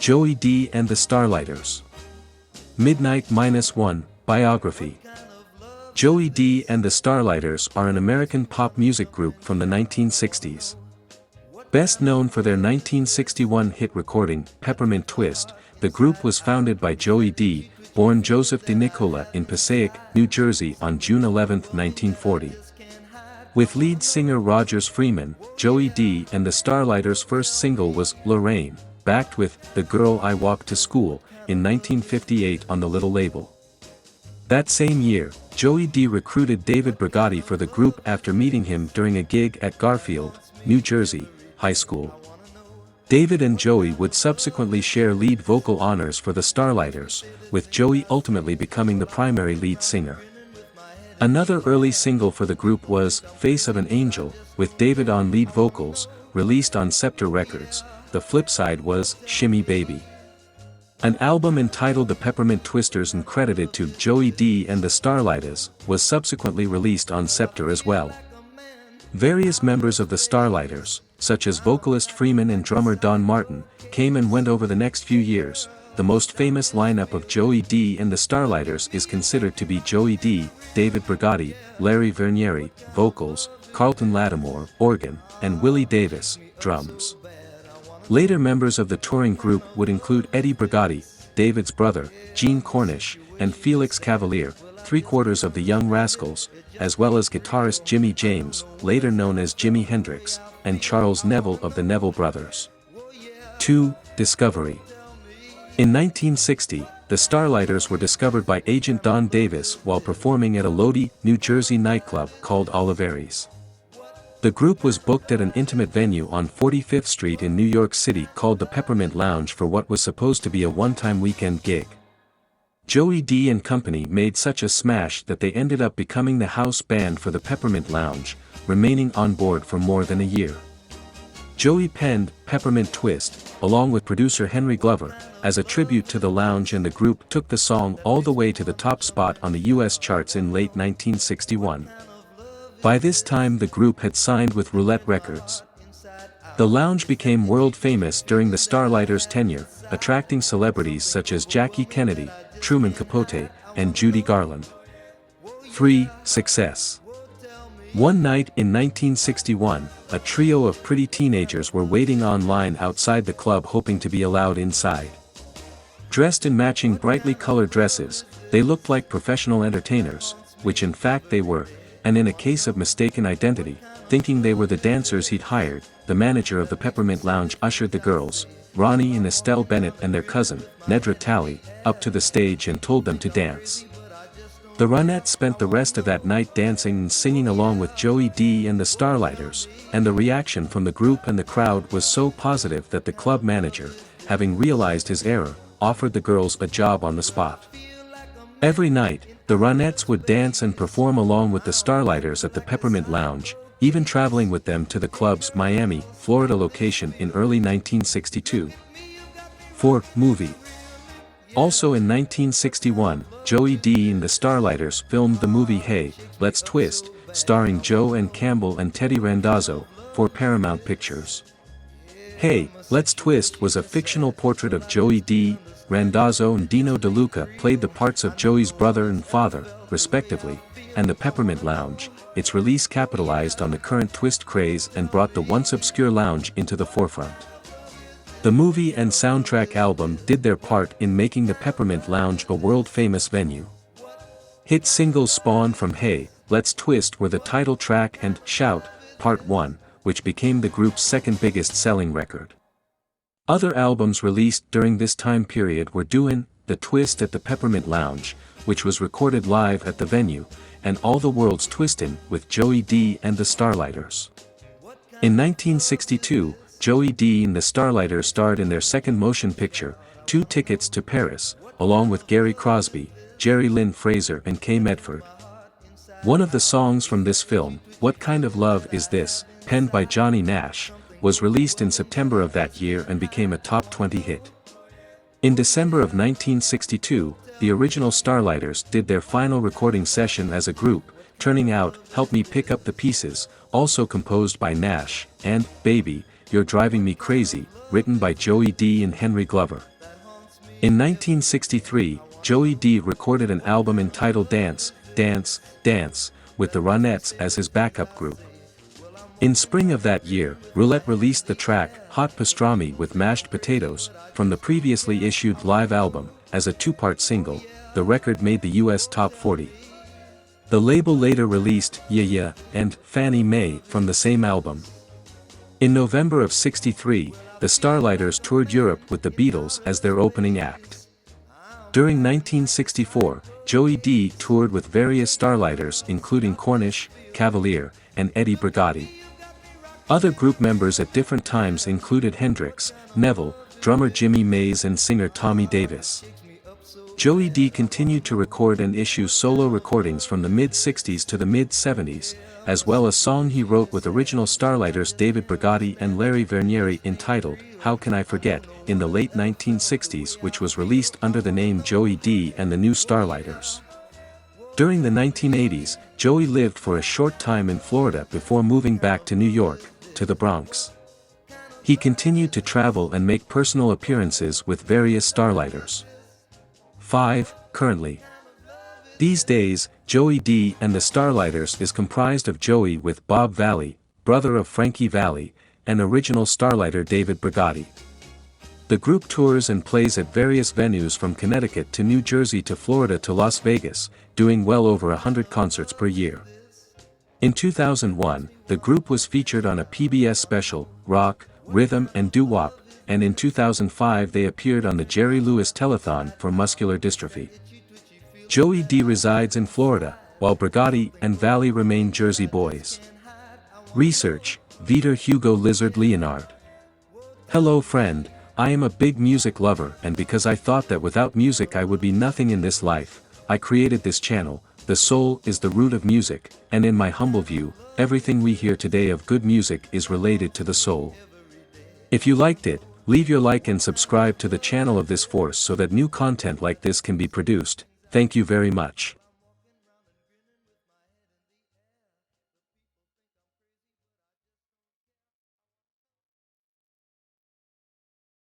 Joey Dee and the Starlighters. Midnight-1, Biography. Joey Dee and the Starlighters are an American pop music group from the 1960s. Best known for their 1961 hit recording, Peppermint Twist, the group was founded by Joey Dee, born Joseph DeNicola in Passaic, New Jersey on June 11, 1940. With lead singer Rogers Freeman, Joey Dee and the Starlighters' first single was Lorraine, backed with The Girl I Walked to School, in 1958 on the Little label. That same year, Joey Dee recruited David Brigatti for the group after meeting him during a gig at Garfield, New Jersey, high school. David and Joey would subsequently share lead vocal honors for the Starlighters, with Joey ultimately becoming the primary lead singer. Another early single for the group was Face of an Angel, with David on lead vocals, released on Scepter Records. The flip side was Shimmy Baby. An album entitled The Peppermint Twisters and credited to Joey Dee and the Starlighters was subsequently released on Scepter as well. Various members of the Starlighters, such as vocalist Freeman and drummer Don Martin, came and went over the next few years. The most famous lineup of Joey Dee and the Starlighters is considered to be Joey Dee, David Brigatti, Larry Vernieri, vocals, Carlton Lattimore, organ, and Willie Davis, drums. Later members of the touring group would include Eddie Brigatti, David's brother, Gene Cornish, and Felix Cavalier, three-quarters of the Young Rascals, as well as guitarist Jimmy James, later known as Jimi Hendrix, and Charles Neville of the Neville Brothers. 2. Discovery. In 1960, the Starlighters were discovered by agent Don Davis while performing at a Lodi, New Jersey nightclub called Oliveri's. The group was booked at an intimate venue on 45th Street in New York City called the Peppermint Lounge for what was supposed to be a one-time weekend gig. Joey Dee and company made such a smash that they ended up becoming the house band for the Peppermint Lounge, remaining on board for more than a year. Joey penned Peppermint Twist, along with producer Henry Glover, as a tribute to the lounge, and the group took the song all the way to the top spot on the US charts in late 1961. By this time the group had signed with Roulette Records. The lounge became world famous during the Starlighters' tenure, attracting celebrities such as Jackie Kennedy, Truman Capote, and Judy Garland. 3. Success. One night in 1961, a trio of pretty teenagers were waiting online outside the club hoping to be allowed inside. Dressed in matching brightly colored dresses, they looked like professional entertainers, which in fact they were, and in a case of mistaken identity, thinking they were the dancers he'd hired, the manager of the Peppermint Lounge ushered the girls, Ronnie and Estelle Bennett and their cousin, Nedra Talley, up to the stage and told them to dance. The Roulettes spent the rest of that night dancing and singing along with Joey Dee and the Starlighters, and the reaction from the group and the crowd was so positive that the club manager, having realized his error, offered the girls a job on the spot. Every night, the Roulettes would dance and perform along with the Starlighters at the Peppermint Lounge, even traveling with them to the club's Miami, Florida location in early 1962. 4. Movie. Also in 1961, Joey Dee and the Starlighters filmed the movie Hey, Let's Twist, starring Joe and Campbell and Teddy Randazzo, for Paramount Pictures. Hey, Let's Twist was a fictional portrait of Joey Dee. Randazzo and Dino DeLuca played the parts of Joey's brother and father, respectively, and the Peppermint Lounge. Its release capitalized on the current twist craze and brought the once obscure lounge into the forefront. The movie and soundtrack album did their part in making the Peppermint Lounge a world-famous venue. Hit singles spawned from Hey, Let's Twist were the title track and Shout, Part 1, which became the group's second biggest selling record. Other albums released during this time period were Doin' the Twist at the Peppermint Lounge, which was recorded live at the venue, and All the World's Twistin' with Joey Dee and the Starlighters. In 1962, Joey Dee and the Starlighters starred in their second motion picture, 2 Tickets to Paris, along with Gary Crosby, Jerry Lynn Fraser and Kay Medford. One of the songs from this film, What Kind of Love Is This, penned by Johnny Nash, was released in September of that year and became a top 20 hit. In December of 1962, the original Starlighters did their final recording session as a group, turning out Help Me Pick Up the Pieces, also composed by Nash, and Baby, You're Driving Me Crazy, written by Joey Dee and Henry Glover. In 1963, Joey Dee recorded an album entitled Dance, Dance, Dance, with the Roulettes as his backup group. In spring of that year, Roulette released the track, Hot Pastrami with Mashed Potatoes, from the previously issued live album, as a two-part single. The record made the US Top 40. The label later released Yeah Yeah and Fannie Mae from the same album. In November of '63, the Starlighters toured Europe with the Beatles as their opening act. During 1964, Joey Dee toured with various Starlighters including Cornish, Cavalier, and Eddie Brigati. Other group members at different times included Hendrix, Neville, drummer Jimmy Mays and singer Tommy Davis. Joey Dee continued to record and issue solo recordings from the mid-60s to the mid-70s, as well as song he wrote with original Starlighters David Brigati and Larry Vernieri entitled, How Can I Forget, in the late 1960s, which was released under the name Joey Dee and the New Starlighters. During the 1980s, Joey lived for a short time in Florida before moving back to New York, to the Bronx. He continued to travel and make personal appearances with various Starlighters. 5. Currently. These days, Joey Dee and the Starlighters is comprised of Joey with Bob Valli, brother of Frankie Valli, and original Starlighter David Brigati. The group tours and plays at various venues from Connecticut to New Jersey to Florida to Las Vegas, doing well over 100 concerts per year. In 2001, the group was featured on a PBS special, Rock, Rhythm and Doo-Wop, and in 2005 they appeared on the Jerry Lewis Telethon for muscular dystrophy. Joey Dee resides in Florida, while Brigati and Valli remain Jersey boys. Research, Vitor Hugo Lizardi Leonardi. Hello friend, I am a big music lover and because I thought that without music I would be nothing in this life, I created this channel. The soul is the root of music, and in my humble view, everything we hear today of good music is related to the soul. If you liked it, leave your like and subscribe to the channel of this force so that new content like this can be produced. Thank you very much.